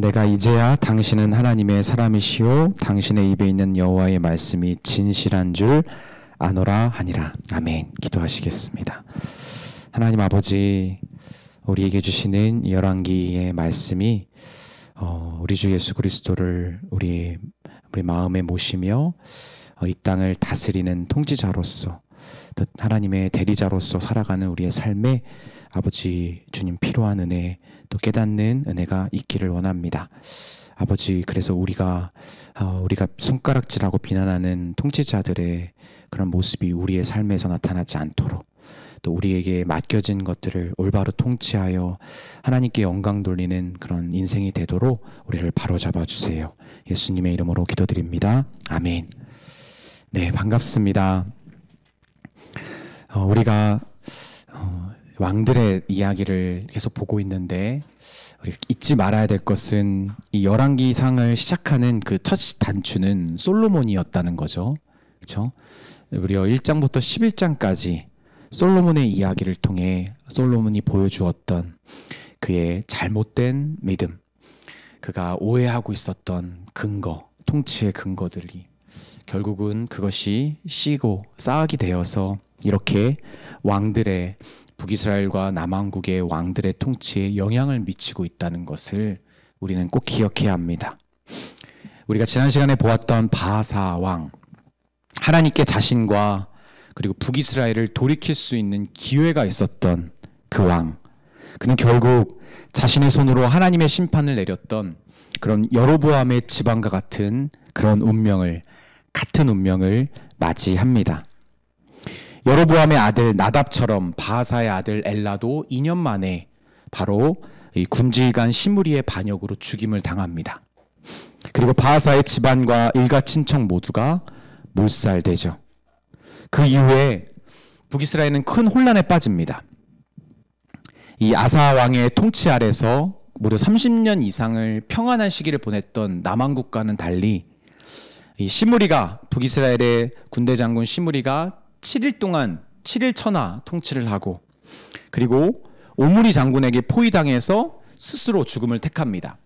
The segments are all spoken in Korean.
내가 이제야 당신은 하나님의 사람이시오 당신의 입에 있는 여호와의 말씀이 진실한 줄 아노라 하니라. 아멘. 기도하시겠습니다. 하나님 아버지, 우리에게 주시는 열왕기의 말씀이 우리 주 예수 그리스도를 우리 마음에 모시며 이 땅을 다스리는 통치자로서, 또 하나님의 대리자로서 살아가는 우리의 삶에 아버지 주님 필요한 은혜, 또 깨닫는 은혜가 있기를 원합니다. 아버지, 그래서 우리가 손가락질하고 비난하는 통치자들의 그런 모습이 우리의 삶에서 나타나지 않도록, 또 우리에게 맡겨진 것들을 올바로 통치하여 하나님께 영광 돌리는 그런 인생이 되도록 우리를 바로잡아 주세요. 예수님의 이름으로 기도드립니다. 아멘. 네, 반갑습니다. 우리가 왕들의 이야기를 계속 보고 있는데, 우리 잊지 말아야 될 것은 이 열왕기상을 시작하는 그 첫 단추는 솔로몬이었다는 거죠. 그렇죠? 무려 1장부터 11장까지 솔로몬의 이야기를 통해 솔로몬이 보여주었던 그의 잘못된 믿음, 그가 오해하고 있었던 근거, 통치의 근거들이 결국은 그것이 씨고 싹이 되어서 이렇게 왕들의, 북이스라엘과 남왕국의 왕들의 통치에 영향을 미치고 있다는 것을 우리는 꼭 기억해야 합니다. 우리가 지난 시간에 보았던 바하사 왕, 하나님께 자신과 그리고 북이스라엘을 돌이킬 수 있는 기회가 있었던 그 왕, 그는 결국 자신의 손으로 하나님의 심판을 내렸던 그런 여로보암의 집안과 같은 그런 같은 운명을 맞이합니다. 여로보암의 아들 나답처럼 바하사의 아들 엘라도 2년 만에 바로 이 군지휘관 시므리의 반역으로 죽임을 당합니다. 그리고 바하사의 집안과 일가 친척 모두가 몰살되죠. 그 이후에 북이스라엘은 큰 혼란에 빠집니다. 이 아사 왕의 통치 아래서 무려 30년 이상을 평안한 시기를 보냈던 남왕국과는 달리 이 시므리가, 북이스라엘의 군대 장군 시므리가 7일 동안 7일 천하 통치를 하고, 그리고 오므리 장군에게 포위당해서 스스로 죽음을 택합니다.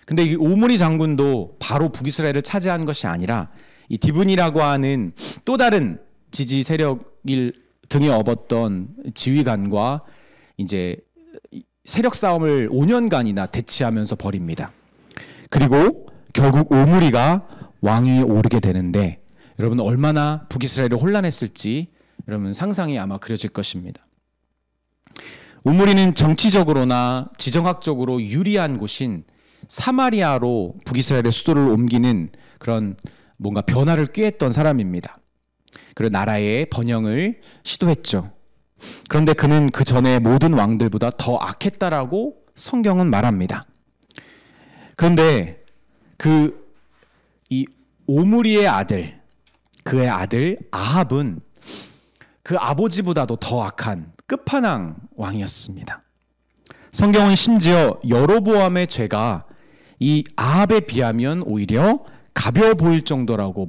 근데 이 오므리 장군도 바로 북이스라엘을 차지한 것이 아니라 이 디분이라고 하는 또 다른 지지 세력을 등에 업었던 지휘관과 이제 세력 싸움을 5년간이나 대치하면서 벌입니다. 그리고 결국 오므리가 왕위에 오르게 되는데, 여러분 얼마나 북이스라엘이 혼란했을지 여러분 상상이 아마 그려질 것입니다. 오므리는 정치적으로나 지정학적으로 유리한 곳인 사마리아로 북이스라엘의 수도를 옮기는 그런 뭔가 변화를 꾀했던 사람입니다. 그리고 나라의 번영을 시도했죠. 그런데 그는 그 전에 모든 왕들보다 더 악했다라고 성경은 말합니다. 그런데 이 오므리의 아들, 그의 아들 아합은 그 아버지보다도 더 악한 끝판왕 왕이었습니다. 성경은 심지어 여로보암의 죄가 이 아합에 비하면 오히려 가벼워 보일 정도라고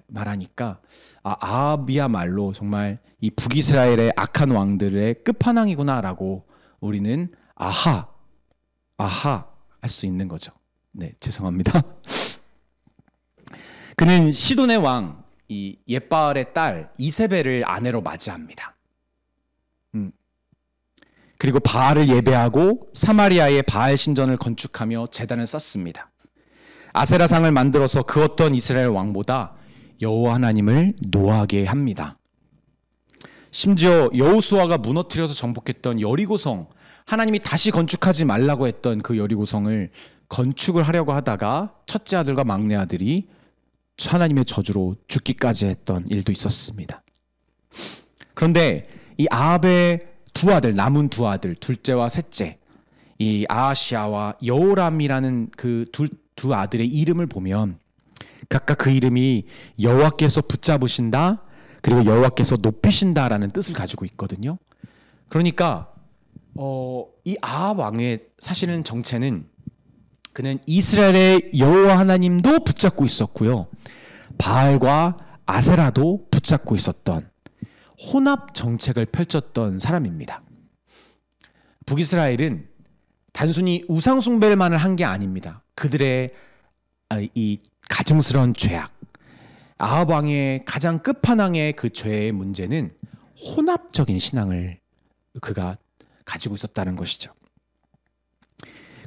말하니까 아합이야말로 정말 이 북이스라엘의 악한 왕들의 끝판왕이구나라고 우리는 아하 할 수 있는 거죠. 네, 죄송합니다. 그는 시돈의 왕 이 옙바알의 딸 이세벨을 아내로 맞이합니다. 그리고 바알을 예배하고 사마리아에 바알 신전을 건축하며 제단을 쌓습니다. 아세라상을 만들어서 그 어떤 이스라엘 왕보다 여호와 하나님을 노하게 합니다. 심지어 여호수아가 무너뜨려서 정복했던 여리고성, 하나님이 다시 건축하지 말라고 했던 그 여리고성을 건축을 하려고 하다가 첫째 아들과 막내 아들이 하나님의 저주로 죽기까지 했던 일도 있었습니다. 그런데 이 아합의 남은 두 아들, 둘째와 셋째, 이 아하시아와 여호람이라는 그 두 아들의 이름을 보면 각각 그 이름이 여호와께서 붙잡으신다, 그리고 여호와께서 높이신다라는 뜻을 가지고 있거든요. 그러니까 이 아합 왕의 사실은 정체는, 그는 이스라엘의 여호와 하나님도 붙잡고 있었고요, 바알과 아세라도 붙잡고 있었던 혼합 정책을 펼쳤던 사람입니다. 북이스라엘은 단순히 우상 숭배만을 한 게 아닙니다. 그들의 이 가증스러운 죄악, 아합 왕의 가장 끝판왕의 그 죄의 문제는 혼합적인 신앙을 그가 가지고 있었다는 것이죠.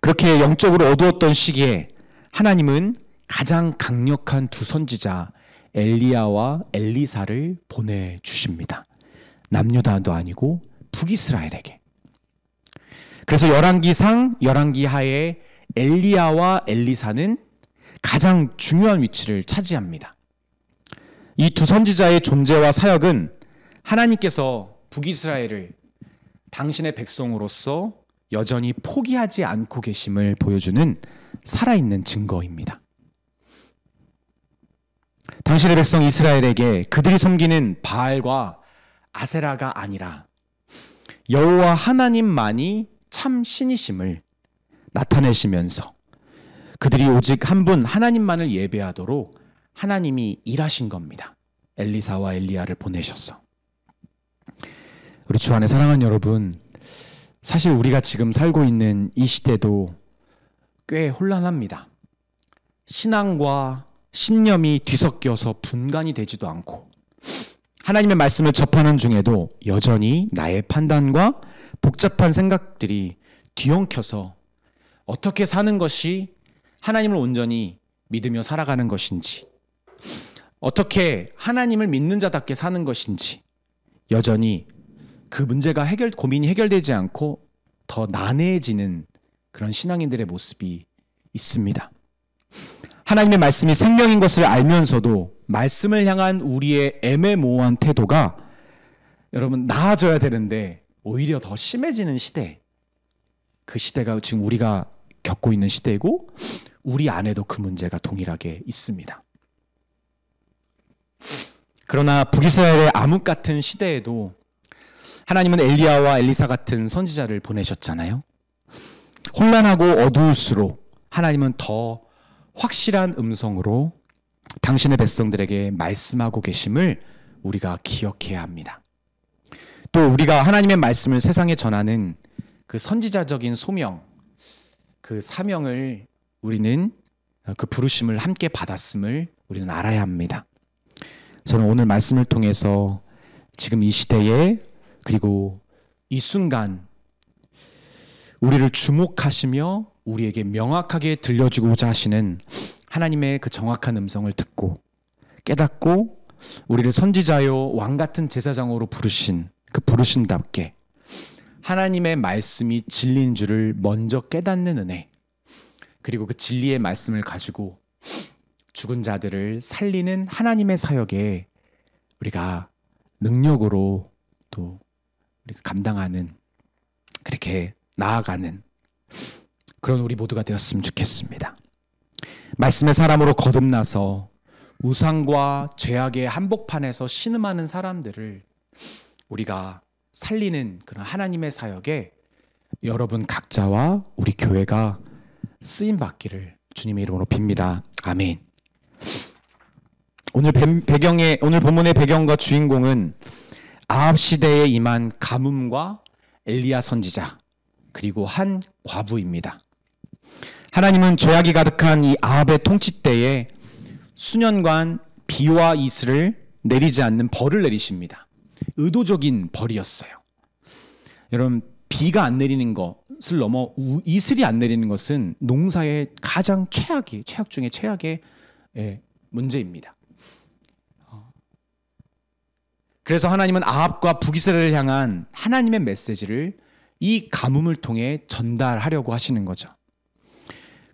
그렇게 영적으로 어두웠던 시기에 하나님은 가장 강력한 두 선지자 엘리야와 엘리사를 보내주십니다. 남유다도 아니고 북이스라엘에게. 그래서 열왕기상, 열왕기하에 엘리야와 엘리사는 가장 중요한 위치를 차지합니다. 이 두 선지자의 존재와 사역은 하나님께서 북이스라엘을 당신의 백성으로서 여전히 포기하지 않고 계심을 보여주는 살아있는 증거입니다. 당신의 백성 이스라엘에게 그들이 섬기는 바알과 아세라가 아니라 여호와 하나님만이 참 신이심을 나타내시면서 그들이 오직 한 분 하나님만을 예배하도록 하나님이 일하신 겁니다. 엘리사와 엘리야를 보내셔서. 우리 주 안에 사랑하는 여러분, 사실 우리가 지금 살고 있는 이 시대도 꽤 혼란합니다. 신앙과 신념이 뒤섞여서 분간이 되지도 않고 하나님의 말씀을 접하는 중에도 여전히 나의 판단과 복잡한 생각들이 뒤엉켜서 어떻게 사는 것이 하나님을 온전히 믿으며 살아가는 것인지, 어떻게 하나님을 믿는 자답게 사는 것인지 여전히 그 문제가 고민이 해결되지 않고 더 난해해지는 그런 신앙인들의 모습이 있습니다. 하나님의 말씀이 생명인 것을 알면서도 말씀을 향한 우리의 애매모호한 태도가 여러분 나아져야 되는데 오히려 더 심해지는 시대, 그 시대가 지금 우리가 겪고 있는 시대이고 우리 안에도 그 문제가 동일하게 있습니다. 그러나 북이스라엘의 암흑 같은 시대에도 하나님은 엘리야와 엘리사 같은 선지자를 보내셨잖아요. 혼란하고 어두울수록 하나님은 더 확실한 음성으로 당신의 백성들에게 말씀하고 계심을 우리가 기억해야 합니다. 또 우리가 하나님의 말씀을 세상에 전하는 그 선지자적인 소명, 그 사명을 우리는 그 부르심을 함께 받았음을 우리는 알아야 합니다. 저는 오늘 말씀을 통해서 지금 이 시대에 그리고 이 순간 우리를 주목하시며 우리에게 명확하게 들려주고자 하시는 하나님의 그 정확한 음성을 듣고 깨닫고 우리를 선지자요 왕 같은 제사장으로 부르신 그 부르심답게 하나님의 말씀이 진리인 줄을 먼저 깨닫는 은혜, 그리고 그 진리의 말씀을 가지고 죽은 자들을 살리는 하나님의 사역에 우리가 능력으로 또 우리가 감당하는, 그렇게 나아가는 그런 우리 모두가 되었으면 좋겠습니다. 말씀의 사람으로 거듭나서 우상과 죄악의 한복판에서 신음하는 사람들을 우리가 살리는 그런 하나님의 사역에 여러분 각자와 우리 교회가 쓰임 받기를 주님의 이름으로 빕니다. 아멘. 오늘 본문의 배경과 주인공은 아합 시대에 임한 가뭄과 엘리야 선지자 그리고 한 과부입니다. 하나님은 죄악이 가득한 이 아합의 통치 때에 수년간 비와 이슬을 내리지 않는 벌을 내리십니다. 의도적인 벌이었어요. 여러분, 비가 안 내리는 것을 넘어 이슬이 안 내리는 것은 농사의 가장 최악 중에 최악의 문제입니다. 그래서 하나님은 아합과 북이스라엘을 향한 하나님의 메시지를 이 가뭄을 통해 전달하려고 하시는 거죠.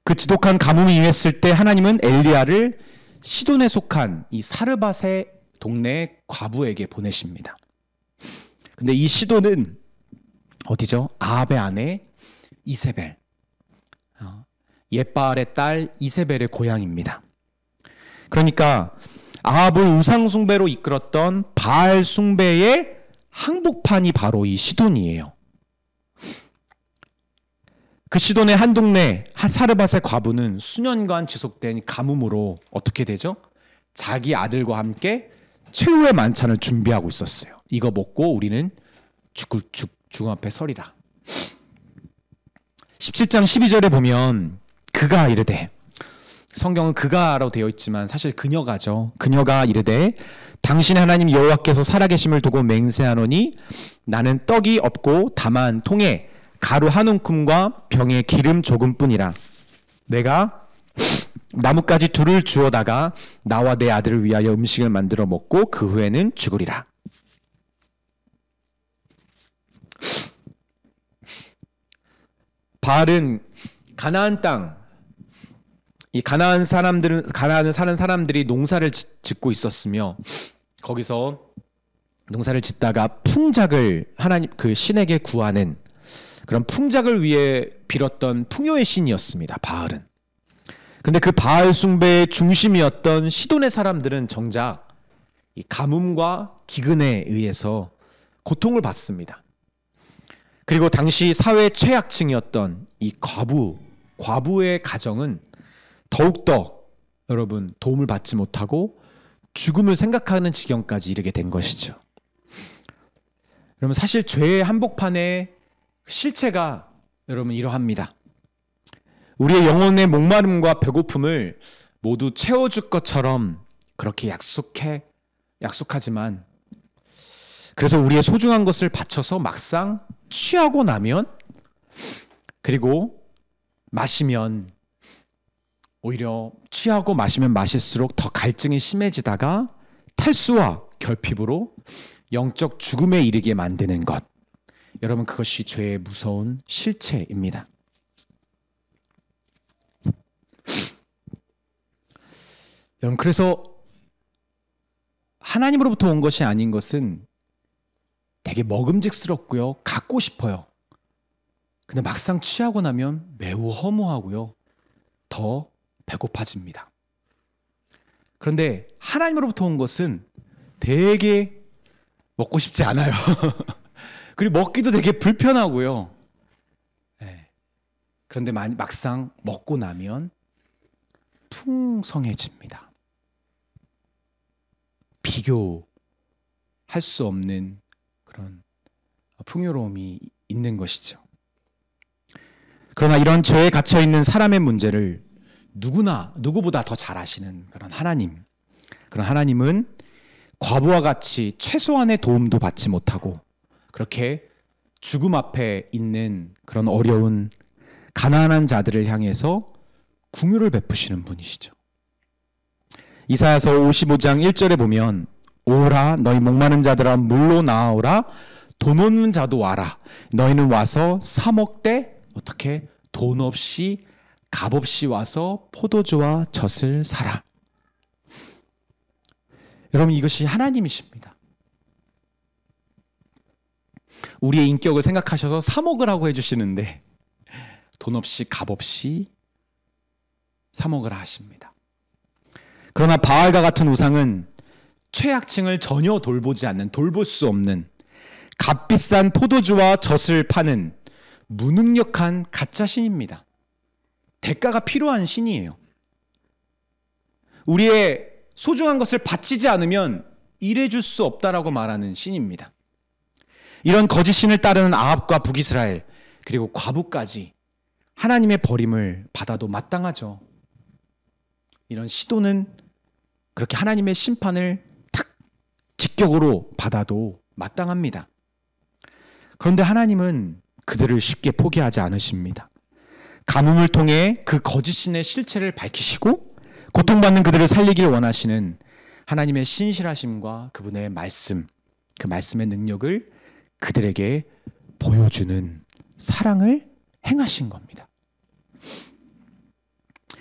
그 지독한 가뭄이 임했을 때 하나님은 엘리야를 시돈에 속한 이 사르밧의 동네 과부에게 보내십니다. 근데 이 시돈은 어디죠? 아합의 아내 이세벨, 옙바알의 딸 이세벨의 고향입니다. 그러니까 아합을 우상 숭배로 이끌었던 바알 숭배의 항복판이 바로 이 시돈이에요. 그 시돈의 한 동네 사르밧의 과부는 수년간 지속된 가뭄으로 어떻게 되죠? 자기 아들과 함께 최후의 만찬을 준비하고 있었어요. 이거 먹고 우리는 죽음 앞에 서리라. 17장 12절에 보면 그 그가 이르되, 성경은 그가라고 되어 있지만 사실 그녀가죠. 그녀가 이르되 당신 하나님 여호와께서 살아계심을 두고 맹세하노니 나는 떡이 없고 다만 통에 가루 한 움큼과 병에 기름 조금뿐이라. 내가 나뭇가지 둘을 주워다가 나와 내 아들을 위하여 음식을 만들어 먹고 그 후에는 죽으리라. 바알은 가나안 땅, 이 가나안에 사는 사람들이 농사를 짓고 있었으며 거기서 농사를 짓다가 풍작을 하나님 그 신에게 구하는 그런 풍작을 위해 빌었던 풍요의 신이었습니다. 바알은. 그런데 그 바알 숭배의 중심이었던 시돈의 사람들은 정작 이 가뭄과 기근에 의해서 고통을 받습니다. 그리고 당시 사회 최약층이었던 이 과부의 가정은 더욱더 여러분 도움을 받지 못하고 죽음을 생각하는 지경까지 이르게 된 것이죠. 여러분 사실 죄의 한복판의 실체가 여러분 이러합니다. 우리의 영혼의 목마름과 배고픔을 모두 채워줄 것처럼 그렇게 약속하지만 그래서 우리의 소중한 것을 바쳐서 막상 취하고 나면 그리고 마시면 오히려 취하고 마시면 마실수록 더 갈증이 심해지다가 탈수와 결핍으로 영적 죽음에 이르게 만드는 것. 여러분 그것이 죄의 무서운 실체입니다. 여러분 그래서 하나님으로부터 온 것이 아닌 것은 되게 먹음직스럽고요. 갖고 싶어요. 근데 막상 취하고 나면 매우 허무하고요. 더 배고파집니다. 그런데 하나님으로부터 온 것은 되게 먹고 싶지 않아요. 그리고 먹기도 되게 불편하고요. 네. 그런데 막상 먹고 나면 풍성해집니다. 비교할 수 없는 그런 풍요로움이 있는 것이죠. 그러나 이런 죄에 갇혀 있는 사람의 문제를 누구보다 더 잘 아시는 그런 하나님은 과부와 같이 최소한의 도움도 받지 못하고 그렇게 죽음 앞에 있는 그런 어려운 가난한 자들을 향해서 긍휼을 베푸시는 분이시죠. 이사야서 55장 1절에 보면 오라 너희 목마른 자들아 물로 나아오라 돈 없는 자도 와라 너희는 와서 사 먹되 어떻게 돈 없이 값없이 와서 포도주와 젖을 사라. 여러분 이것이 하나님이십니다. 우리의 인격을 생각하셔서 사 먹으라고 해주시는데 돈 없이 값없이 사 먹으라 하십니다. 그러나 바알과 같은 우상은 최약층을 전혀 돌볼 수 없는 값비싼 포도주와 젖을 파는 무능력한 가짜 신입니다. 대가가 필요한 신이에요. 우리의 소중한 것을 바치지 않으면 일해줄 수 없다라고 말하는 신입니다. 이런 거짓 신을 따르는 아합과 북이스라엘 그리고 과부까지 하나님의 버림을 받아도 마땅하죠. 이런 시도는 그렇게 하나님의 심판을 딱 직격으로 받아도 마땅합니다. 그런데 하나님은 그들을 쉽게 포기하지 않으십니다. 가뭄을 통해 그 거짓신의 실체를 밝히시고 고통받는 그들을 살리길 원하시는 하나님의 신실하심과 그분의 말씀, 그 말씀의 능력을 그들에게 보여주는 사랑을 행하신 겁니다.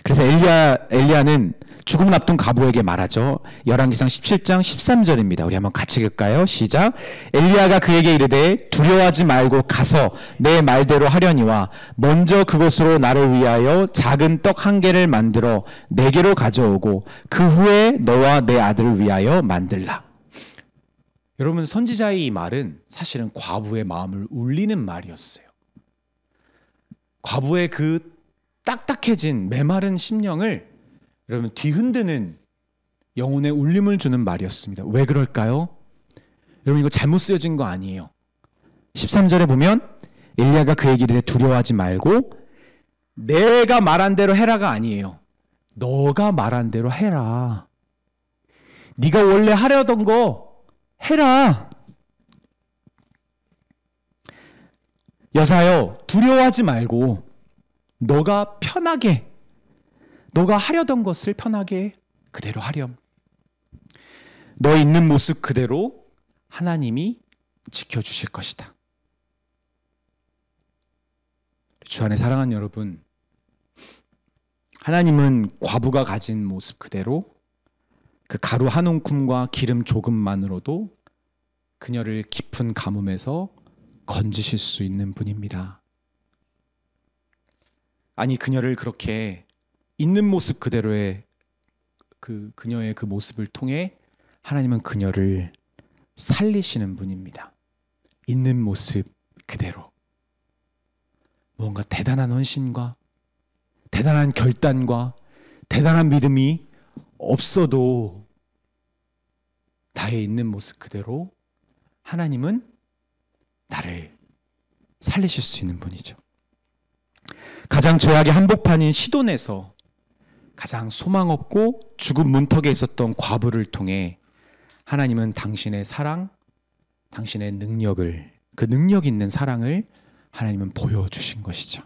그래서 엘리야는 죽음을 앞둔 과부에게 말하죠. 열왕기상 17장 13절입니다. 우리 한번 같이 읽을까요? 시작. 엘리야가 그에게 이르되 두려워하지 말고 가서 내 말대로 하려니와 먼저 그곳으로 나를 위하여 작은 떡 한 개를 만들어 내게로 가져오고 그 후에 너와 내 아들을 위하여 만들라. 여러분 선지자의 이 말은 사실은 과부의 마음을 울리는 말이었어요. 과부의 그 딱딱해진 메마른 심령을 여러분 뒤흔드는 영혼의 울림을 주는 말이었습니다. 왜 그럴까요? 여러분 이거 잘못 쓰여진 거 아니에요. 13절에 보면 엘리야가 그에게 이르되 두려워하지 말고 내가 말한 대로 해라가 아니에요. 너가 말한 대로 해라. 네가 원래 하려던 거 해라. 여사여, 두려워하지 말고 너가 편하게, 너가 하려던 것을 편하게 그대로 하렴. 너 있는 모습 그대로 하나님이 지켜주실 것이다. 주 안에 사랑하는 여러분, 하나님은 과부가 가진 모습 그대로 그 가루 한 움큼과 기름 조금만으로도 그녀를 깊은 가뭄에서 건지실 수 있는 분입니다. 아니, 그녀를 그렇게 있는 모습 그대로의 그녀의 그 모습을 통해 하나님은 그녀를 살리시는 분입니다. 있는 모습 그대로. 뭔가 대단한 헌신과 대단한 결단과 대단한 믿음이 없어도 나의 있는 모습 그대로 하나님은 나를 살리실 수 있는 분이죠. 가장 죄악의 한복판인 시돈에서 가장 소망 없고 죽음 문턱에 있었던 과부를 통해 하나님은 당신의 사랑, 당신의 능력을, 그 능력 있는 사랑을 하나님은 보여주신 것이죠.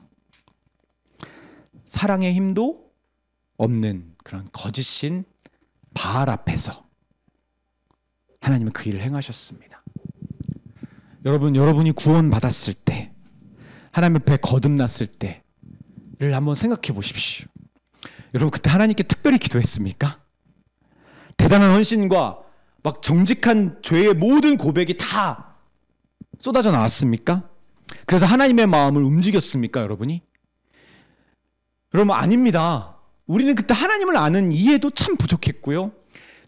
사랑의 힘도 없는 그런 거짓신 바알 앞에서 하나님은 그 일을 행하셨습니다. 여러분이 구원받았을 때, 하나님 앞에 거듭났을 때를 한번 생각해 보십시오. 여러분, 그때 하나님께 특별히 기도했습니까? 대단한 헌신과 막 정직한 죄의 모든 고백이 다 쏟아져 나왔습니까? 그래서 하나님의 마음을 움직였습니까, 여러분이? 여러분, 아닙니다. 우리는 그때 하나님을 아는 이해도 참 부족했고요.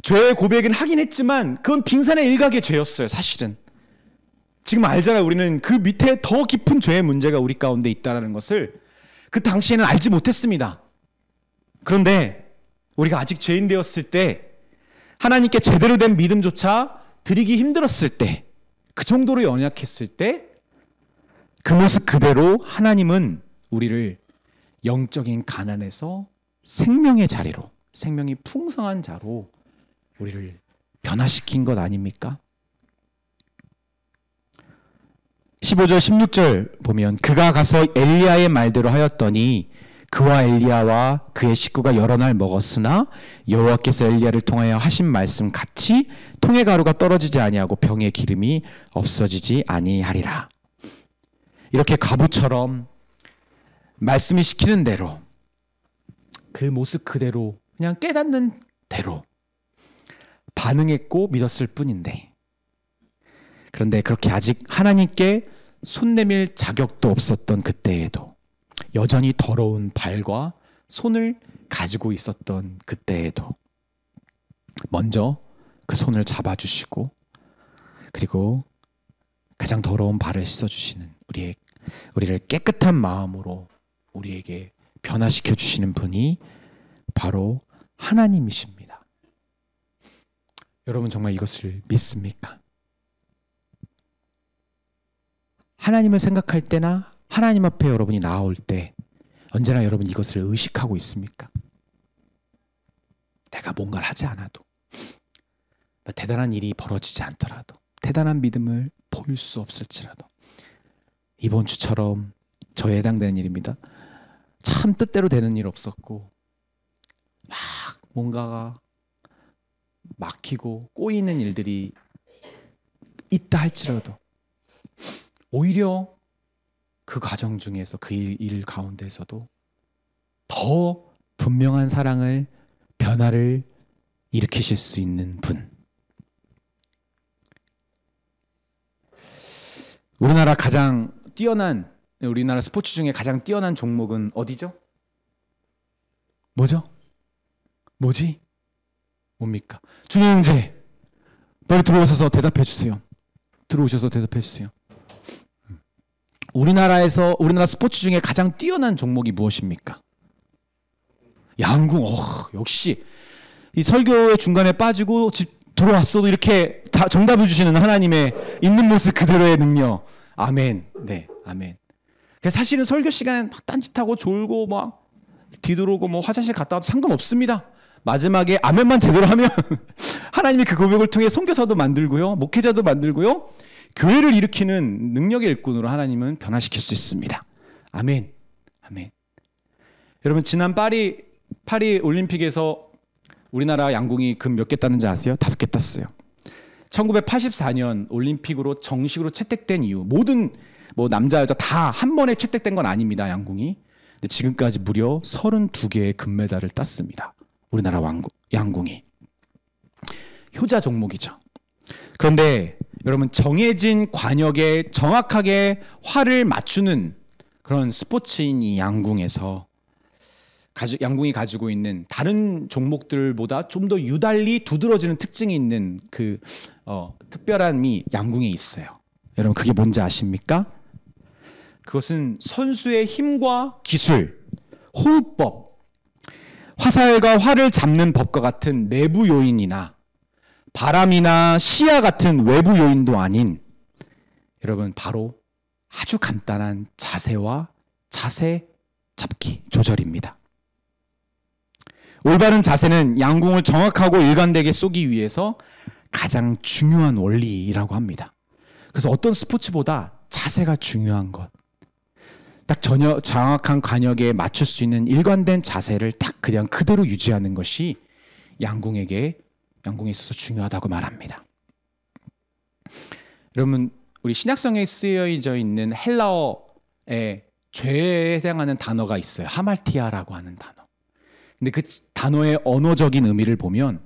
죄의 고백은 하긴 했지만 그건 빙산의 일각의 죄였어요, 사실은. 지금 알잖아요. 우리는 그 밑에 더 깊은 죄의 문제가 우리 가운데 있다는 것을 그 당시에는 알지 못했습니다. 그런데 우리가 아직 죄인 되었을 때, 하나님께 제대로 된 믿음조차 드리기 힘들었을 때, 그 정도로 연약했을 때, 그 모습 그대로 하나님은 우리를 영적인 가난에서 생명의 자리로, 생명이 풍성한 자로 우리를 변화시킨 것 아닙니까? 15절 16절 보면 그가 가서 엘리야의 말대로 하였더니 그와 엘리야와 그의 식구가 여러 날 먹었으나 여호와께서 엘리야를 통하여 하신 말씀 같이 통의 가루가 떨어지지 아니하고 병의 기름이 없어지지 아니하리라. 이렇게 과부처럼 말씀이 시키는 대로, 그 모습 그대로 그냥 깨닫는 대로 반응했고 믿었을 뿐인데, 그런데 그렇게 아직 하나님께 손 내밀 자격도 없었던 그때에도, 여전히 더러운 발과 손을 가지고 있었던 그때에도 먼저 그 손을 잡아주시고, 그리고 가장 더러운 발을 씻어주시는 우리를 깨끗한 마음으로 우리에게 변화시켜 주시는 분이 바로 하나님이십니다. 여러분, 정말 이것을 믿습니까? 하나님을 생각할 때나 하나님 앞에 여러분이 나올 때 언제나 여러분 이것을 의식하고 있습니까? 내가 뭔가를 하지 않아도, 대단한 일이 벌어지지 않더라도, 대단한 믿음을 보일 수 없을지라도, 이번 주처럼 저에 해당되는 일입니다. 참 뜻대로 되는 일 없었고 막 뭔가가 막히고 꼬이는 일들이 있다 할지라도 오히려 그 과정 중에서, 그 일 가운데서도 더 분명한 사랑을, 변화를 일으키실 수 있는 분. 우리나라 스포츠 중에 가장 뛰어난 종목은 어디죠? 뭐지? 뭡니까? 준호 형제, 빨리 들어오셔서 대답해 주세요. 우리나라 스포츠 중에 가장 뛰어난 종목이 무엇입니까? 양궁. 역시 이 설교의 중간에 빠지고 들어왔어도 이렇게 다 정답을 주시는 하나님의 있는 모습 그대로의 능력. 아멘. 네, 아멘. 사실은 설교 시간에 막 딴짓하고 졸고 막 뒤돌아오고 뭐 화장실 갔다 와도 상관없습니다. 마지막에 아멘만 제대로 하면 하나님이 그 고백을 통해 선교사도 만들고요, 목회자도 만들고요, 교회를 일으키는 능력의 일꾼으로 하나님은 변화시킬 수 있습니다. 아멘. 아멘. 여러분, 지난 파리 올림픽에서 우리나라 양궁이 금 몇 개 땄는지 아세요? 5개 땄어요. 1984년 올림픽으로 정식으로 채택된 이후 모든 남자 여자 다 한 번에 채택된 건 아닙니다. 양궁이. 근데 지금까지 무려 32개의 금메달을 땄습니다. 우리나라 양궁이. 효자 종목이죠. 그런데 여러분, 정해진 관역에 정확하게 활을 맞추는 그런 스포츠인 이 양궁에서 양궁이 가지고 있는 다른 종목들보다 좀 더 유달리 두드러지는 특징이 있는 그 특별함이 양궁에 있어요. 여러분, 그게 뭔지 아십니까? 그것은 선수의 힘과 기술, 호흡법, 화살과 활을 잡는 법과 같은 내부 요인이나 바람이나 시야 같은 외부 요인도 아닌, 여러분, 바로 아주 간단한 자세와 자세 잡기 조절입니다. 올바른 자세는 양궁을 정확하고 일관되게 쏘기 위해서 가장 중요한 원리라고 합니다. 그래서 어떤 스포츠보다 자세가 중요한 것, 딱 정확한 관역에 맞출 수 있는 일관된 자세를 딱 그냥 그대로 유지하는 것이 양궁에 있어서 중요하다고 말합니다. 여러분, 우리 신약성에 쓰여져 있는 헬라어에 죄에 해당하는 단어가 있어요. 하말티아라고 하는 단어. 근데 그 단어의 언어적인 의미를 보면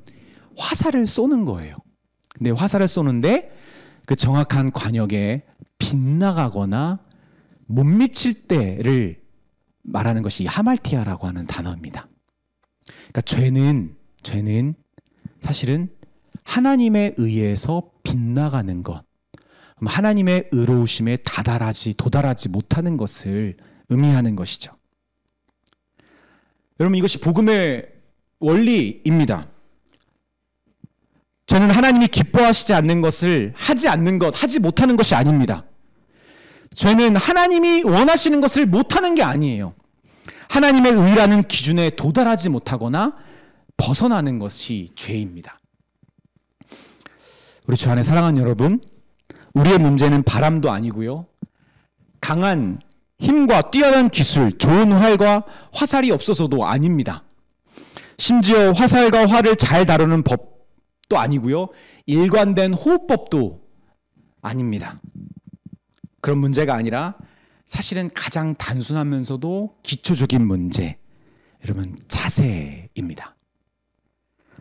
화살을 쏘는 거예요. 근데 화살을 쏘는데 그 정확한 관역에 빗나가거나 못 미칠 때를 말하는 것이 하말티아라고 하는 단어입니다. 그러니까 죄는 사실은 하나님에 의해서 빗나가는 것, 하나님의 의로우심에 도달하지 못하는 것을 의미하는 것이죠. 여러분, 이것이 복음의 원리입니다. 저는 하나님이 기뻐하시지 않는 것을 하지 못하는 것이 아닙니다. 죄는 하나님이 원하시는 것을 못하는 게 아니에요. 하나님의 의라는 기준에 도달하지 못하거나 벗어나는 것이 죄입니다. 우리 주 안에 사랑하는 여러분, 우리의 문제는 바람도 아니고요, 강한 힘과 뛰어난 기술, 좋은 활과 화살이 없어서도 아닙니다. 심지어 화살과 활을 잘 다루는 법도 아니고요, 일관된 호흡법도 아닙니다. 그런 문제가 아니라 사실은 가장 단순하면서도 기초적인 문제, 여러분, 자세입니다.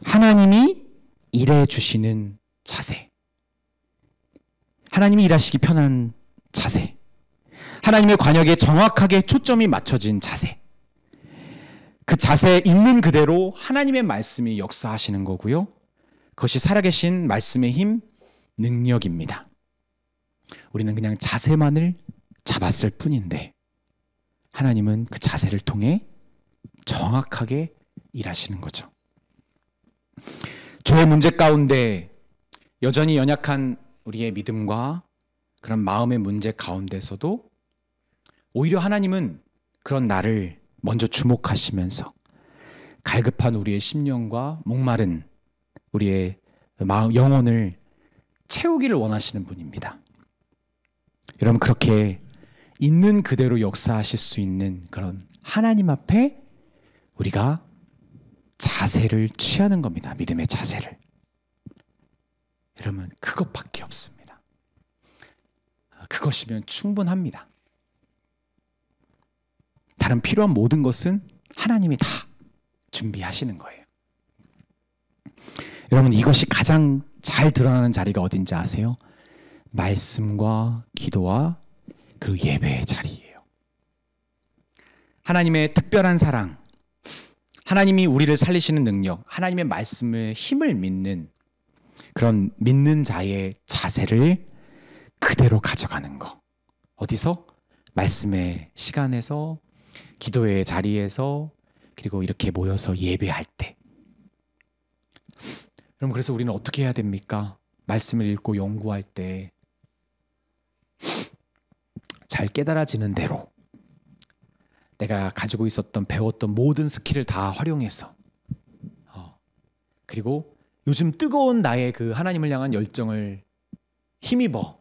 하나님이 일해 주시는 자세, 하나님이 일하시기 편한 자세, 하나님의 관역에 정확하게 초점이 맞춰진 자세, 그 자세에 있는 그대로 하나님의 말씀이 역사하시는 거고요, 그것이 살아계신 말씀의 힘, 능력입니다. 우리는 그냥 자세만을 잡았을 뿐인데 하나님은 그 자세를 통해 정확하게 일하시는 거죠. 죄의 문제 가운데 여전히 연약한 우리의 믿음과 그런 마음의 문제 가운데서도 오히려 하나님은 그런 나를 먼저 주목하시면서 갈급한 우리의 심령과 목마른 우리의 마음, 영혼을 채우기를 원하시는 분입니다. 여러분, 그렇게 있는 그대로 역사하실 수 있는 그런 하나님 앞에 우리가 자세를 취하는 겁니다. 믿음의 자세를. 여러분, 그것밖에 없습니다. 그것이면 충분합니다. 다른 필요한 모든 것은 하나님이 다 준비하시는 거예요. 여러분, 이것이 가장 잘 드러나는 자리가 어딘지 아세요? 말씀과 기도와 그리고 예배의 자리예요. 하나님의 특별한 사랑, 하나님이 우리를 살리시는 능력, 하나님의 말씀의 힘을 믿는 그런 믿는 자의 자세를 그대로 가져가는 거. 어디서? 말씀의 시간에서, 기도의 자리에서, 그리고 이렇게 모여서 예배할 때. 여러분, 그래서 우리는 어떻게 해야 됩니까? 말씀을 읽고 연구할 때 잘 깨달아지는 대로 내가 가지고 있었던 배웠던 모든 스킬을 다 활용해서 그리고 요즘 뜨거운 나의 그 하나님을 향한 열정을 힘입어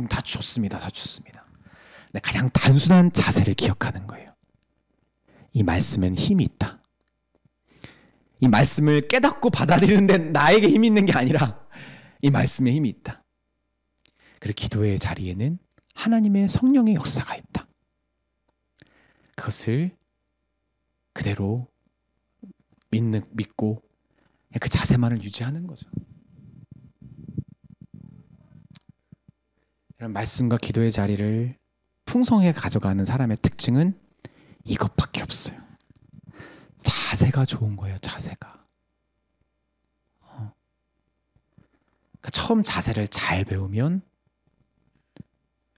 다 좋습니다. 다 좋습니다. 근데 가장 단순한 자세를 기억하는 거예요. 이 말씀엔 힘이 있다. 이 말씀을 깨닫고 받아들이는데 나에게 힘이 있는 게 아니라 이 말씀에 힘이 있다. 그리고 기도의 자리에는 하나님의 성령의 역사가 있다. 그것을 그대로 믿고 그 자세만을 유지하는 거죠. 이런 말씀과 기도의 자리를 풍성하게 가져가는 사람의 특징은 이것밖에 없어요. 자세가 좋은 거예요. 자세가. 그러니까 처음 자세를 잘 배우면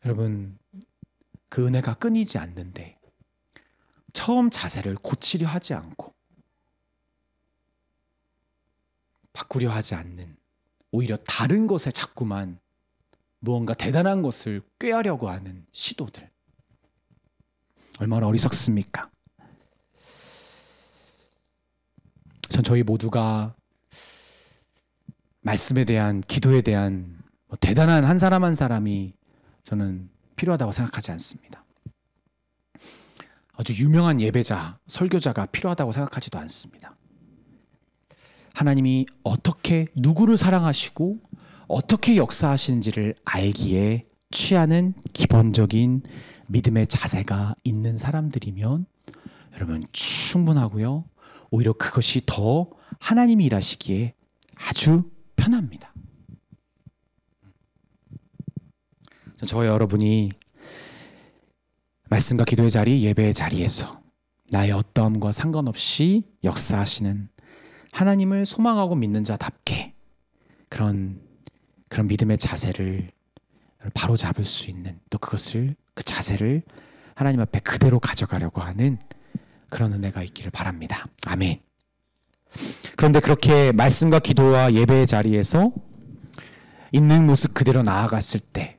여러분 그 은혜가 끊이지 않는데 처음 자세를 고치려 하지 않고 바꾸려 하지 않는 오히려 다른 것에 자꾸만 무언가 대단한 것을 꾀하려고 하는 시도들 얼마나 어리석습니까? 전 저희 모두가 말씀에 대한 기도에 대한 대단한 한 사람 한 사람이 저는 필요하다고 생각하지 않습니다. 아주 유명한 예배자, 설교자가 필요하다고 생각하지도 않습니다. 하나님이 어떻게 누구를 사랑하시고 어떻게 역사하시는지를 알기에 취하는 기본적인 믿음의 자세가 있는 사람들이면 여러분 충분하고요. 오히려 그것이 더 하나님이 일하시기에 아주 편합니다. 저와 여러분이 말씀과 기도의 자리, 예배의 자리에서 나의 어떠함과 상관없이 역사하시는 하나님을 소망하고 믿는 자답게 그런 믿음의 자세를 바로 잡을 수 있는 또 그 자세를 하나님 앞에 그대로 가져가려고 하는 그런 은혜가 있기를 바랍니다. 아멘. 그런데 그렇게 말씀과 기도와 예배의 자리에서 있는 모습 그대로 나아갔을 때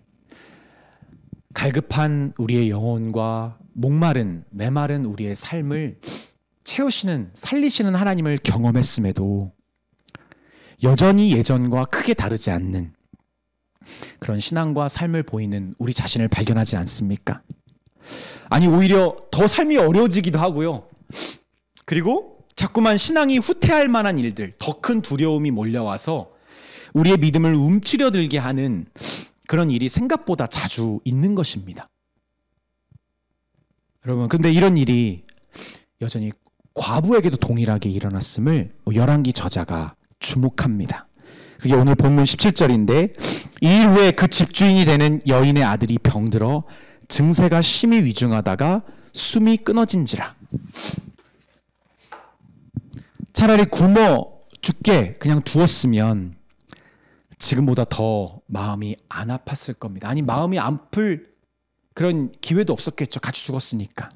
갈급한 우리의 영혼과 메마른 우리의 삶을 채우시는 살리시는 하나님을 경험했음에도 여전히 예전과 크게 다르지 않는 그런 신앙과 삶을 보이는 우리 자신을 발견하지 않습니까? 아니 오히려 더 삶이 어려워지기도 하고요. 그리고 자꾸만 신앙이 후퇴할 만한 일들, 더 큰 두려움이 몰려와서 우리의 믿음을 움츠려들게 하는 그런 일이 생각보다 자주 있는 것입니다. 여러분, 근데 이런 일이 여전히 과부에게도 동일하게 일어났음을 열왕기 저자가 주목합니다. 그게 오늘 본문 17절인데 이 일 후에 그 집주인이 되는 여인의 아들이 병들어 증세가 심히 위중하다가 숨이 끊어진지라. 차라리 굶어 죽게 그냥 두었으면 지금보다 더 마음이 안 아팠을 겁니다. 아니 마음이 안 풀 그런 기회도 없었겠죠. 같이 죽었으니까.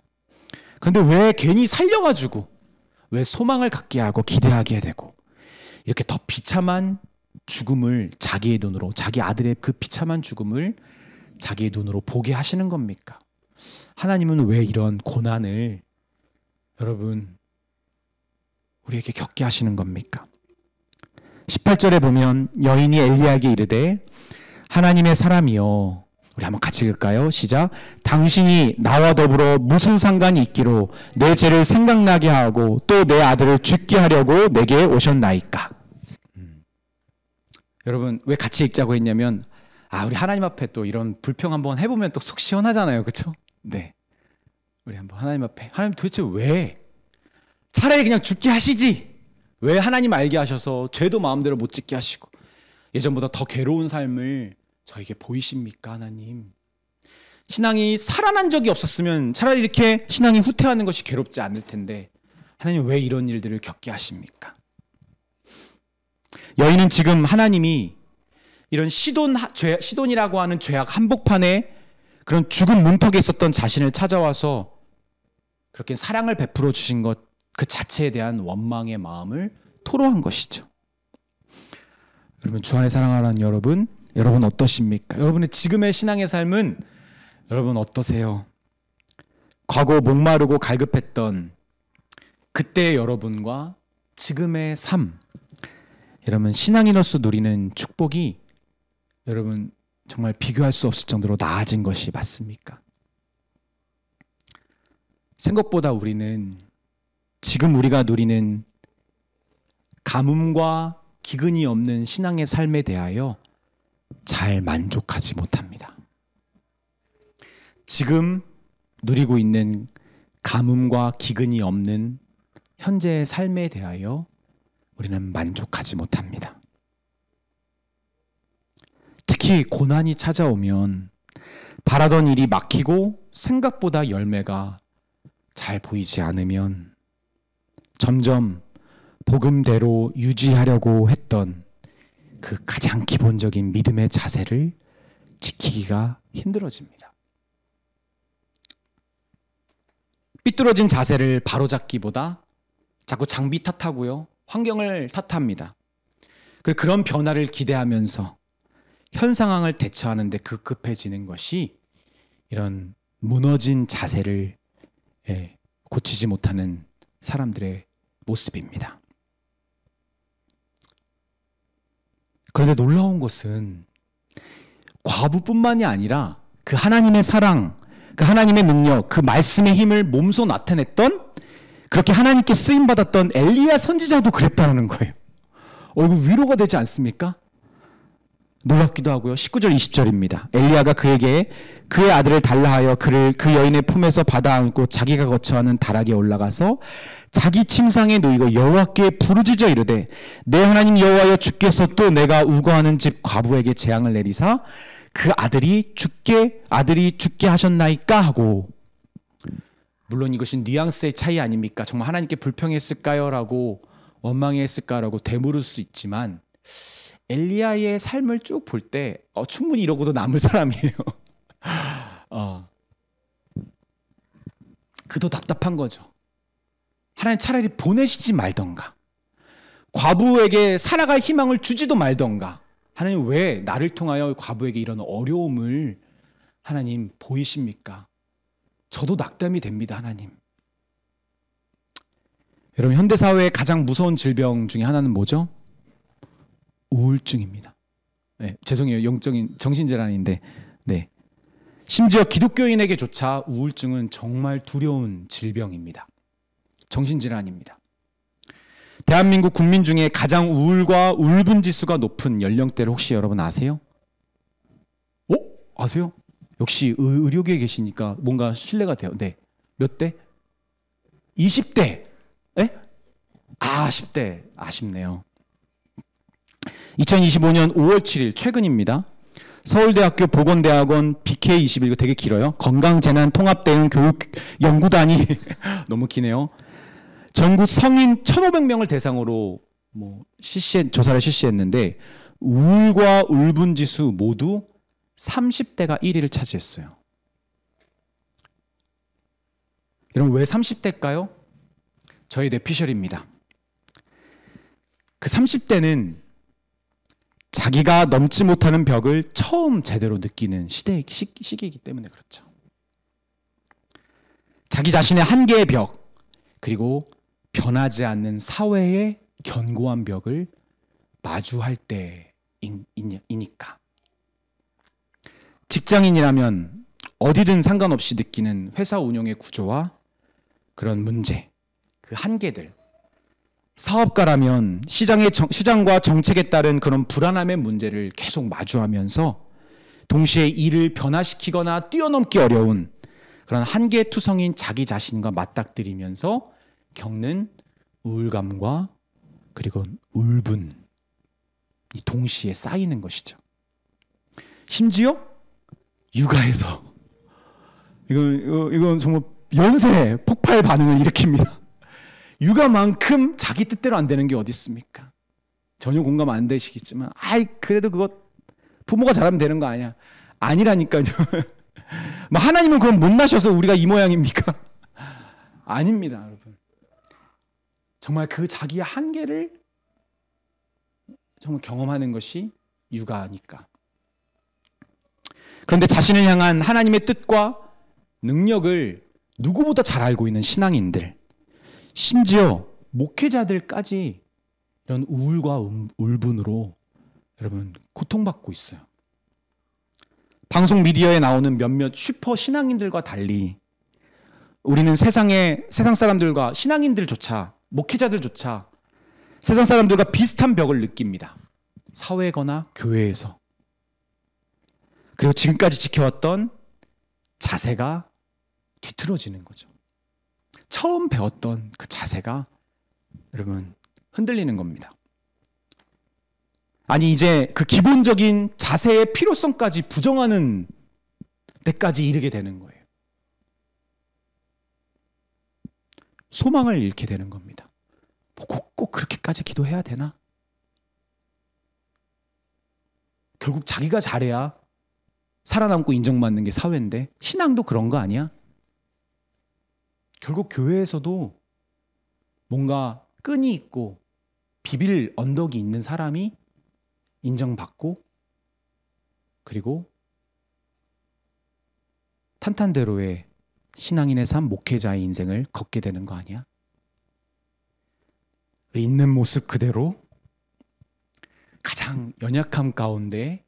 그런데 왜 괜히 살려가지고 왜 소망을 갖게 하고 기대하게 되고 이렇게 더 비참한 죽음을 자기의 눈으로 자기 아들의 그 비참한 죽음을 자기의 눈으로 보게 하시는 겁니까? 하나님은 왜 이런 고난을 여러분 우리에게 겪게 하시는 겁니까? 18절에 보면 여인이 엘리야에게 이르되 하나님의 사람이여 우리 한번 같이 읽을까요? 시작. 당신이 나와 더불어 무슨 상관이 있기로 내 죄를 생각나게 하고 또 내 아들을 죽게 하려고 내게 오셨나이까. 여러분 왜 같이 읽자고 했냐면 우리 하나님 앞에 또 이런 불평 한번 해보면 또 속 시원하잖아요. 그렇죠? 네. 우리 한번 하나님 앞에 하나님 도대체 왜 차라리 그냥 죽게 하시지 왜 하나님 알게 하셔서 죄도 마음대로 못 짓게 하시고 예전보다 더 괴로운 삶을 저에게 보이십니까? 하나님 신앙이 살아난 적이 없었으면 차라리 이렇게 신앙이 후퇴하는 것이 괴롭지 않을 텐데 하나님 왜 이런 일들을 겪게 하십니까? 여인은 지금 하나님이 이런 시돈이라고 하는 죄악 한복판에 그런 죽은 문턱에 있었던 자신을 찾아와서 그렇게 사랑을 베풀어 주신 것 그 자체에 대한 원망의 마음을 토로한 것이죠. 여러분 주 안에 사랑하는 여러분 어떠십니까? 여러분의 지금의 신앙의 삶은 여러분 어떠세요? 과거 목마르고 갈급했던 그때의 여러분과 지금의 삶, 여러분 신앙인으로서 누리는 축복이 여러분 정말 비교할 수 없을 정도로 나아진 것이 맞습니까? 생각보다 우리는 지금 우리가 누리는 가뭄과 기근이 없는 신앙의 삶에 대하여 잘 만족하지 못합니다. 지금 누리고 있는 가뭄과 기근이 없는 현재의 삶에 대하여 우리는 만족하지 못합니다. 특히 고난이 찾아오면 바라던 일이 막히고 생각보다 열매가 잘 보이지 않으면 점점 복음대로 유지하려고 했던 그 가장 기본적인 믿음의 자세를 지키기가 힘들어집니다. 삐뚤어진 자세를 바로잡기보다 자꾸 장비 탓하고요, 환경을 탓합니다. 그런 변화를 기대하면서 현 상황을 대처하는데 급급해지는 것이 이런 무너진 자세를 고치지 못하는 사람들의 모습입니다. 그런데 놀라운 것은 과부뿐만이 아니라 그 하나님의 사랑, 그 하나님의 능력, 그 말씀의 힘을 몸소 나타냈던, 그렇게 하나님께 쓰임받았던 엘리야 선지자도 그랬다는 거예요. 이거 위로가 되지 않습니까? 놀랍기도 하고요. 19절 20절입니다. 엘리야가 그에게 그의 아들을 달라 하여 그를 그 여인의 품에서 받아 안고 자기가 거처하는 다락에 올라가서 자기 침상에 누이고 여호와께 부르짖어 이르되 내 하나님 여호와여 주께서 또 내가 우거하는 집 과부에게 재앙을 내리사 그 아들이 죽게 하셨나이까 하고. 물론 이것이 뉘앙스의 차이 아닙니까? 정말 하나님께 불평했을까요? 라고 원망했을까라고 되물을 수 있지만 엘리야의 삶을 쭉 볼 때 충분히 이러고도 남을 사람이에요. 그도 답답한 거죠. 하나님 차라리 보내시지 말던가, 과부에게 살아갈 희망을 주지도 말던가. 하나님 왜 나를 통하여 과부에게 이런 어려움을 하나님 보이십니까? 저도 낙담이 됩니다, 하나님. 여러분, 현대사회의 가장 무서운 질병 중에 하나는 뭐죠? 우울증입니다. 네, 죄송해요. 영적인 정신질환인데, 네. 심지어 기독교인에게조차 우울증은 정말 두려운 질병입니다. 정신질환입니다. 대한민국 국민 중에 가장 우울과 울분 지수가 높은 연령대를 혹시 여러분 아세요? 아세요? 역시 의료계에 계시니까 뭔가 신뢰가 돼요. 네. 몇 대? 20대. 네? 10대. 아쉽네요. 2025년 5월 7일 최근입니다. 서울대학교 보건대학원 BK21, 이거 되게 길어요. 건강재난통합대응 교육연구단이 너무 기네요. 전국 성인 1,500명을 대상으로 조사를 실시했는데 우울과 울분지수 모두 30대가 1위를 차지했어요. 여러분, 왜 30대일까요? 저희 뇌피셜입니다. 그 30대는 자기가 넘지 못하는 벽을 처음 제대로 느끼는 시기이기 때문에 그렇죠. 자기 자신의 한계의 벽, 그리고 변하지 않는 사회의 견고한 벽을 마주할 때이니까. 직장인이라면 어디든 상관없이 느끼는 회사 운영의 구조와 그런 문제, 그 한계들, 사업가라면 시장과 정책에 따른 그런 불안함의 문제를 계속 마주하면서 동시에 이를 변화시키거나 뛰어넘기 어려운 그런 한계투성인 자기 자신과 맞닥뜨리면서 겪는 우울감과 그리고 울분이 동시에 쌓이는 것이죠. 심지어 육아에서 이건 정말 연쇄 폭발 반응을 일으킵니다. 육아만큼 자기 뜻대로 안 되는 게 어디 있습니까? 전혀 공감 안 되시겠지만, 그래도 그거 부모가 잘하면 되는 거 아니야? 아니라니까요. 하나님은 그럼 못나셔서 우리가 이 모양입니까? 아닙니다, 여러분. 정말 그 자기의 한계를 정말 경험하는 것이 육아니까. 그런데 자신을 향한 하나님의 뜻과 능력을 누구보다 잘 알고 있는 신앙인들, 심지어 목회자들까지 이런 우울과 울분으로 여러분 고통받고 있어요. 방송 미디어에 나오는 몇몇 슈퍼 신앙인들과 달리 우리는 세상 사람들과 신앙인들조차, 목회자들조차 세상 사람들과 비슷한 벽을 느낍니다. 사회거나 교회에서. 그리고 지금까지 지켜왔던 자세가 뒤틀어지는 거죠. 처음 배웠던 그 자세가 여러분 흔들리는 겁니다. 아니 이제 그 기본적인 자세의 필요성까지 부정하는 데까지 이르게 되는 거예요. 소망을 잃게 되는 겁니다. 꼭 그렇게까지 기도해야 되나? 결국 자기가 잘해야 살아남고 인정받는 게 사회인데 신앙도 그런 거 아니야? 결국 교회에서도 뭔가 끈이 있고 비빌 언덕이 있는 사람이 인정받고 그리고 탄탄대로의 신앙인의 삶, 목회자의 인생을 걷게 되는 거 아니야? 있는 모습 그대로 가장 연약함 가운데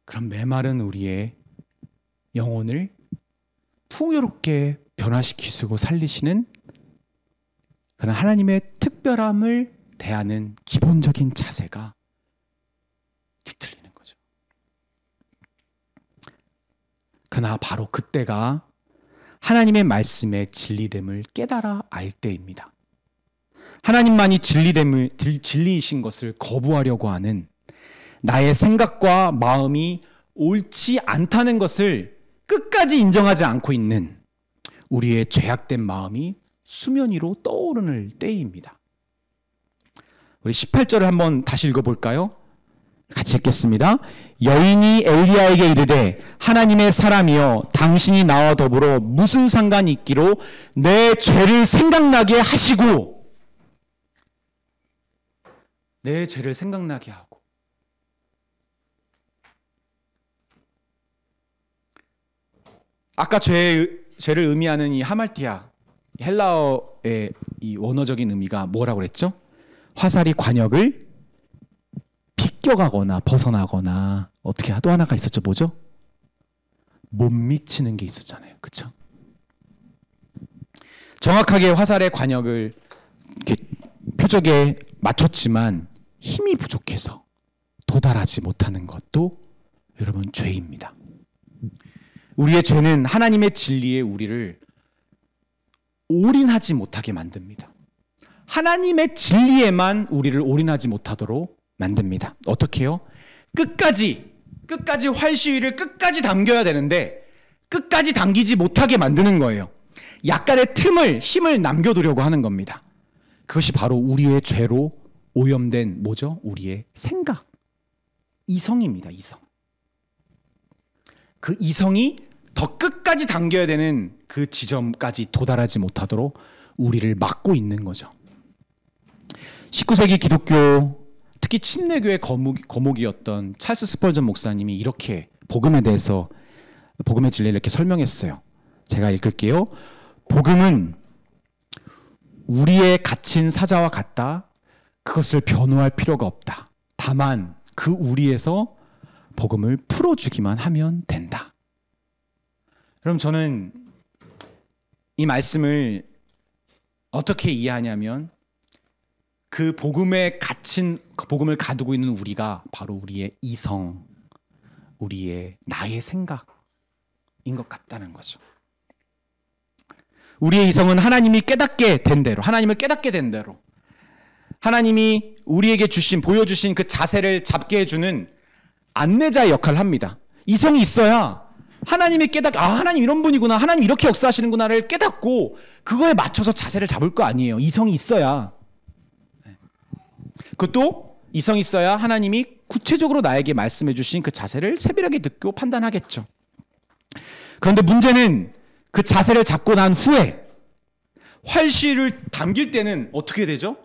그런 메마른 우리의 영혼을 풍요롭게 변화시키시고 살리시는 그런 하나님의 특별함을 대하는 기본적인 자세가 뒤틀리는 거죠. 그러나 바로 그때가 하나님의 말씀의 진리됨을 깨달아 알 때입니다. 하나님만이 진리이신 것을 거부하려고 하는 나의 생각과 마음이 옳지 않다는 것을 끝까지 인정하지 않고 있는 우리의 죄악된 마음이 수면 위로 떠오르는 때입니다. 우리 18절을 한번 다시 읽어볼까요? 같이 읽겠습니다. 여인이 엘리야에게 이르되 하나님의 사람이여 당신이 나와 더불어 무슨 상관이 있기로 내 죄를 생각나게 하시고 내 죄를 생각나게 하고 아까 죄를 의미하는 이 하말티아 헬라어의 이 원어적인 의미가 뭐라고 그랬죠? 화살이 관역을 비껴가거나 벗어나거나 어떻게 또 하나가 있었죠. 뭐죠? 못 미치는 게 있었잖아요. 그렇죠? 정확하게 화살의 관역을 이렇게 표적에 맞췄지만 힘이 부족해서 도달하지 못하는 것도 여러분 죄입니다. 우리의 죄는 하나님의 진리에 우리를 올인하지 못하게 만듭니다. 하나님의 진리에만 우리를 올인하지 못하도록 만듭니다. 어떻게 해요? 끝까지 활시위를 끝까지 당겨야 되는데 끝까지 당기지 못하게 만드는 거예요. 약간의 힘을 남겨두려고 하는 겁니다. 그것이 바로 우리의 죄로 오염된 뭐죠? 우리의 생각, 이성입니다. 이성. 그 이성이 더 끝까지 당겨야 되는 그 지점까지 도달하지 못하도록 우리를 막고 있는 거죠. 19세기 기독교, 특히 침례교의 거목이었던 찰스 스펄전 목사님이 이렇게 복음에 대해서, 복음의 진리를 이렇게 설명했어요. 제가 읽을게요. 복음은 우리의 갇힌 사자와 같다. 그것을 변호할 필요가 없다. 다만 그 우리에서 복음을 풀어주기만 하면 된다. 그럼 저는 이 말씀을 어떻게 이해하냐면 그 복음에 갇힌, 그 복음을 가두고 있는 우리가 바로 우리의 이성, 우리의 나의 생각인 것 같다는 거죠. 우리의 이성은 하나님이 깨닫게 된 대로, 하나님을 깨닫게 된 대로 하나님이 우리에게 보여주신 그 자세를 잡게 해주는 안내자의 역할을 합니다. 이성이 있어야 하나님이 하나님 이런 분이구나, 하나님 이렇게 역사하시는구나를 깨닫고 그거에 맞춰서 자세를 잡을 거 아니에요. 이성이 있어야. 그것도 이성이 있어야 하나님이 구체적으로 나에게 말씀해 주신 그 자세를 세밀하게 듣고 판단하겠죠. 그런데 문제는 그 자세를 잡고 난 후에 활시를 당길 때는 어떻게 되죠?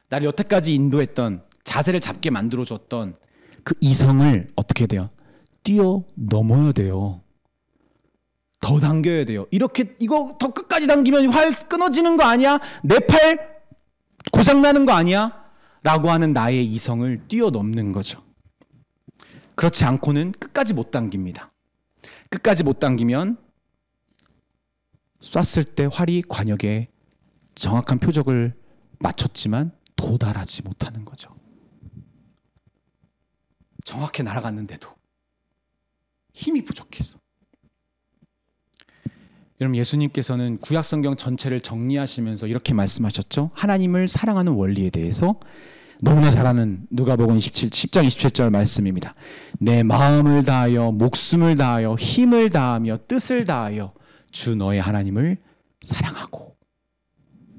나를 여태까지 인도했던, 자세를 잡게 만들어줬던 그 이성을 어떻게 돼요? 뛰어넘어야 돼요. 더 당겨야 돼요. 이렇게 이거 더 끝까지 당기면 활 끊어지는 거 아니야? 내 팔 고장나는 거 아니야? 라고 하는 나의 이성을 뛰어넘는 거죠. 그렇지 않고는 끝까지 못 당깁니다. 끝까지 못 당기면 쐈을 때 활이 관역에 정확한 표적을 맞췄지만 도달하지 못하는 거죠. 정확히 날아갔는데도 힘이 부족해서. 여러분, 예수님께서는 구약성경 전체를 정리하시면서 이렇게 말씀하셨죠. 하나님을 사랑하는 원리에 대해서 너무나 잘 아는 누가복음 10장 27절 말씀입니다. 내 마음을 다하여 목숨을 다하여 힘을 다하며 뜻을 다하여 주 너의 하나님을 사랑하고.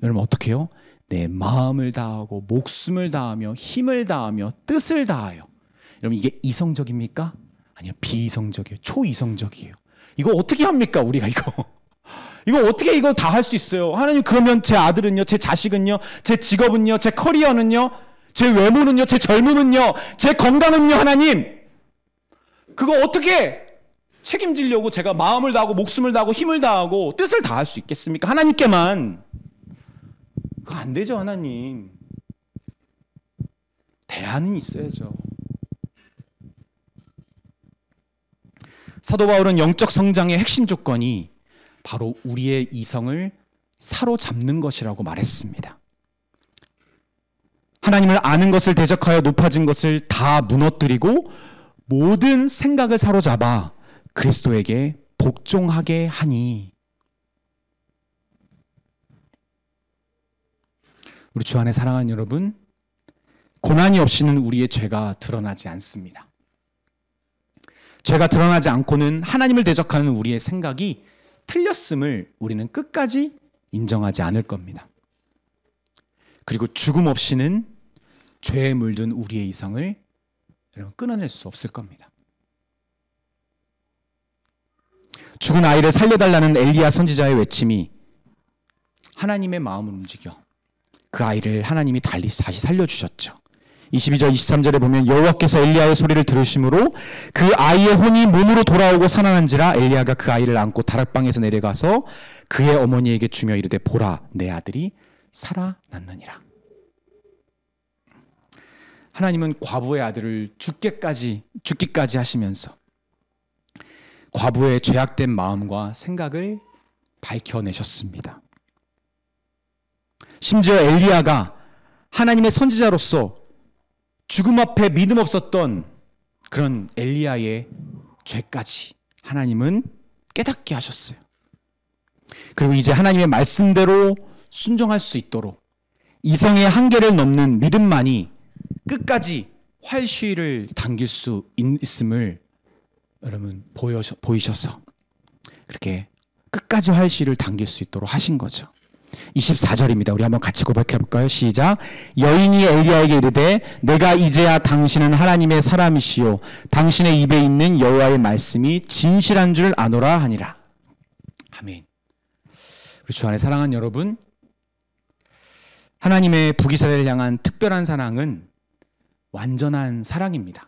여러분, 어떻게 해요? 내 마음을 다하고 목숨을 다하며 힘을 다하며 뜻을 다하여. 여러분, 이게 이성적입니까? 아니요, 비이성적이에요. 초이성적이에요. 이거 어떻게 합니까? 우리가 이거 어떻게 이거 다 할 수 있어요? 하나님, 그러면 제 아들은요, 제 자식은요, 제 직업은요, 제 커리어는요, 제 외모는요, 제 젊음은요, 제 건강은요, 하나님, 그거 어떻게 책임지려고 제가 마음을 다하고 목숨을 다하고 힘을 다하고 뜻을 다할 수 있겠습니까? 하나님께만. 그거 안 되죠, 하나님. 대안은 있어야죠. 사도 바울은 영적 성장의 핵심 조건이 바로 우리의 이성을 사로잡는 것이라고 말했습니다. 하나님을 아는 것을 대적하여 높아진 것을 다 무너뜨리고 모든 생각을 사로잡아 그리스도에게 복종하게 하니. 우리 주 안에 사랑하는 여러분, 고난이 없이는 우리의 죄가 드러나지 않습니다. 죄가 드러나지 않고는 하나님을 대적하는 우리의 생각이 틀렸음을 우리는 끝까지 인정하지 않을 겁니다. 그리고 죽음 없이는 죄에 물든 우리의 이성을 여러분 끊어낼 수 없을 겁니다. 죽은 아이를 살려달라는 엘리야 선지자의 외침이 하나님의 마음을 움직여 그 아이를 하나님이 다시 살려주셨죠. 22절 23절에 보면 여호와께서 엘리야의 소리를 들으심으로 그 아이의 혼이 몸으로 돌아오고 살아난지라. 엘리야가 그 아이를 안고 다락방에서 내려가서 그의 어머니에게 주며 이르되 보라, 내 아들이 살아났느니라. 하나님은 과부의 아들을 죽기까지 하시면서 과부의 죄악된 마음과 생각을 밝혀내셨습니다. 심지어 엘리야가 하나님의 선지자로서 죽음 앞에 믿음 없었던 그런 엘리야의 죄까지 하나님은 깨닫게 하셨어요. 그리고 이제 하나님의 말씀대로 순종할 수 있도록 이성의 한계를 넘는 믿음만이 끝까지 활시위를 당길 수 있음을 여러분 보이셔서 그렇게 끝까지 활시위를 당길 수 있도록 하신 거죠. 24절입니다. 우리 한번 같이 고백해 볼까요? 시작. 여인이 엘리야에게 이르되 내가 이제야 당신은 하나님의 사람이시요 당신의 입에 있는 여호와의 말씀이 진실한 줄 아노라 하니라. 아멘. 우리 주 안에 사랑하는 여러분, 하나님의 북이스라엘을 향한 특별한 사랑은 완전한 사랑입니다.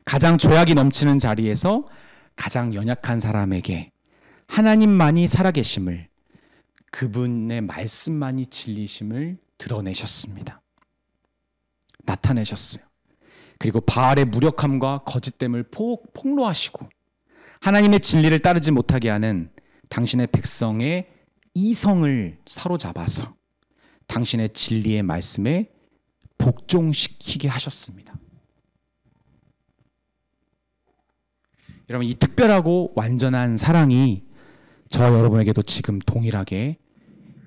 가장 죄악이 넘치는 자리에서 가장 연약한 사람에게 하나님만이 살아계심을, 그분의 말씀만이 진리심을 드러내셨습니다. 나타내셨어요. 그리고 바알의 무력함과 거짓됨을 폭로하시고 하나님의 진리를 따르지 못하게 하는 당신의 백성의 이성을 사로잡아서 당신의 진리의 말씀에 복종시키게 하셨습니다. 여러분, 이 특별하고 완전한 사랑이 저 여러분에게도 지금 동일하게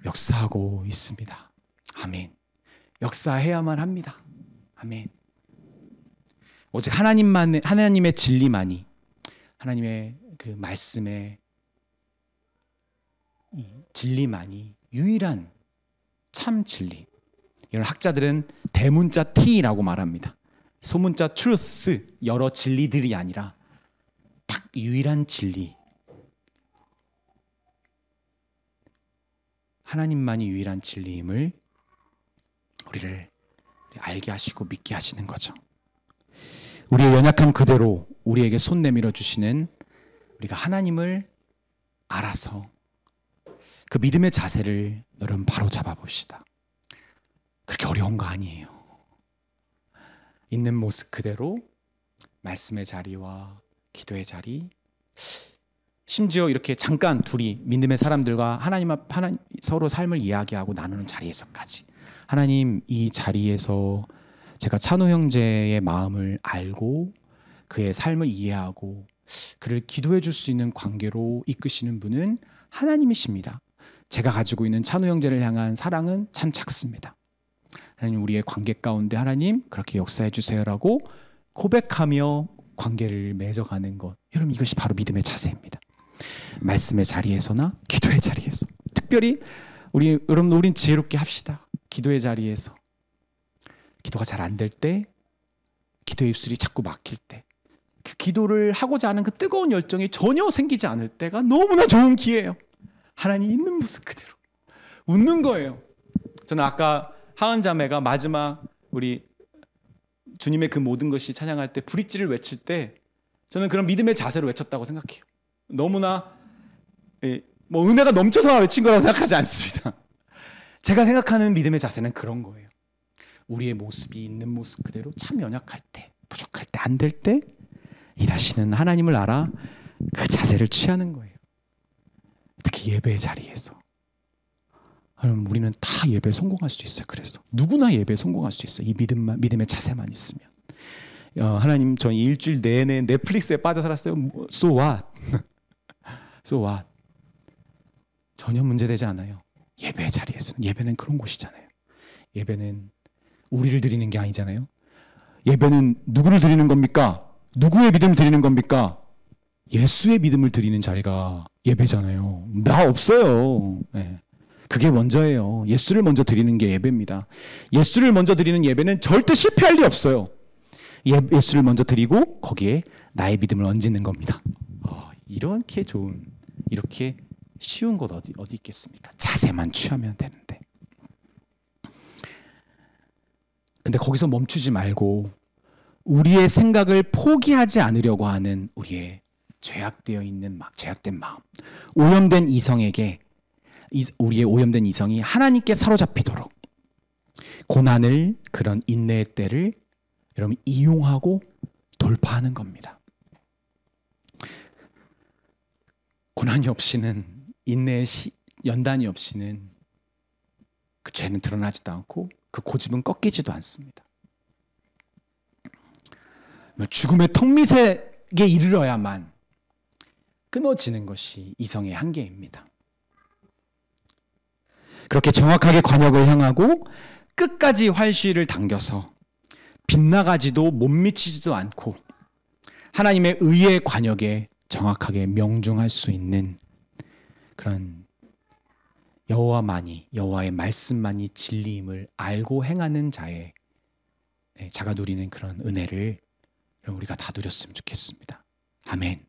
역사하고 있습니다. 아멘. 역사해야만 합니다. 아멘. 오직 하나님의 진리만이, 하나님의 그 말씀의 이 진리만이 유일한 참 진리. 이런 학자들은 대문자 T라고 말합니다. 소문자 truth, 여러 진리들이 아니라 딱 유일한 진리. 하나님만이 유일한 진리임을 우리를 알게 하시고 믿게 하시는 거죠. 우리의 연약함 그대로 우리에게 손 내밀어 주시는, 우리가 하나님을 알아서 그 믿음의 자세를 여러분 바로 잡아봅시다. 그렇게 어려운 거 아니에요. 있는 모습 그대로 말씀의 자리와 기도의 자리, 심지어 이렇게 잠깐 둘이 믿음의 사람들과 하나님 서로 삶을 이야기하고 나누는 자리에서까지, 하나님, 이 자리에서 제가 찬호 형제의 마음을 알고 그의 삶을 이해하고 그를 기도해 줄 수 있는 관계로 이끄시는 분은 하나님이십니다. 제가 가지고 있는 찬호 형제를 향한 사랑은 참 작습니다. 하나님, 우리의 관계 가운데 하나님 그렇게 역사해 주세요라고 고백하며 관계를 맺어가는 것, 여러분 이것이 바로 믿음의 자세입니다. 말씀의 자리에서나 기도의 자리에서, 특별히 우린 지혜롭게 합시다. 기도의 자리에서 기도가 잘 안 될 때, 기도의 입술이 자꾸 막힐 때, 그 기도를 하고자 하는 그 뜨거운 열정이 전혀 생기지 않을 때가 너무나 좋은 기회예요. 하나님 있는 모습 그대로 웃는 거예요. 저는 아까 하은 자매가 마지막 우리 주님의 그 모든 것이 찬양할 때 브릿지를 외칠 때 저는 그런 믿음의 자세로 외쳤다고 생각해요. 너무나 뭐 은혜가 넘쳐서 외친 거라고 생각하지 않습니다. 제가 생각하는 믿음의 자세는 그런 거예요. 우리의 모습이 있는 모습 그대로 참 연약할 때, 부족할 때, 안 될 때 일하시는 하나님을 알아 그 자세를 취하는 거예요. 특히 예배의 자리에서. 여러분, 우리는 다 예배에 성공할 수 있어요. 그래서 누구나 예배에 성공할 수 있어요. 이 믿음의 자세만 있으면. 하나님, 저 일주일 내내 넷플릭스에 빠져 살았어요. So what? So what? 전혀 문제되지 않아요. 예배의 자리에서는. 예배는 그런 곳이잖아요. 예배는 우리를 드리는 게 아니잖아요. 예배는 누구를 드리는 겁니까? 누구의 믿음을 드리는 겁니까? 예수의 믿음을 드리는 자리가 예배잖아요. 나 없어요. 네. 그게 먼저예요. 예수를 먼저 드리는 게 예배입니다. 예수를 먼저 드리는 예배는 절대 실패할 리 없어요. 예수를 먼저 드리고 거기에 나의 믿음을 얹는 겁니다. 이렇게 좋은, 이렇게 쉬운 것 어디 있겠습니까? 자세만 취하면 되는데. 근데 거기서 멈추지 말고 우리의 생각을 포기하지 않으려고 하는 우리의 죄악된 마음, 오염된 이성에게, 우리의 오염된 이성이 하나님께 사로잡히도록 고난을, 그런 인내의 때를 여러분 이용하고 돌파하는 겁니다. 고난이 없이는, 인내의 연단이 없이는 그 죄는 드러나지도 않고 그 고집은 꺾이지도 않습니다. 죽음의 턱밑에 이르러야만 끊어지는 것이 이성의 한계입니다. 그렇게 정확하게 관역을 향하고 끝까지 활시위를 당겨서 빗나가지도 못 미치지도 않고 하나님의 의의 관역에 정확하게 명중할 수 있는 그런 여호와의 말씀만이 진리임을 알고 행하는 자가 누리는 그런 은혜를 우리가 다 누렸으면 좋겠습니다. 아멘.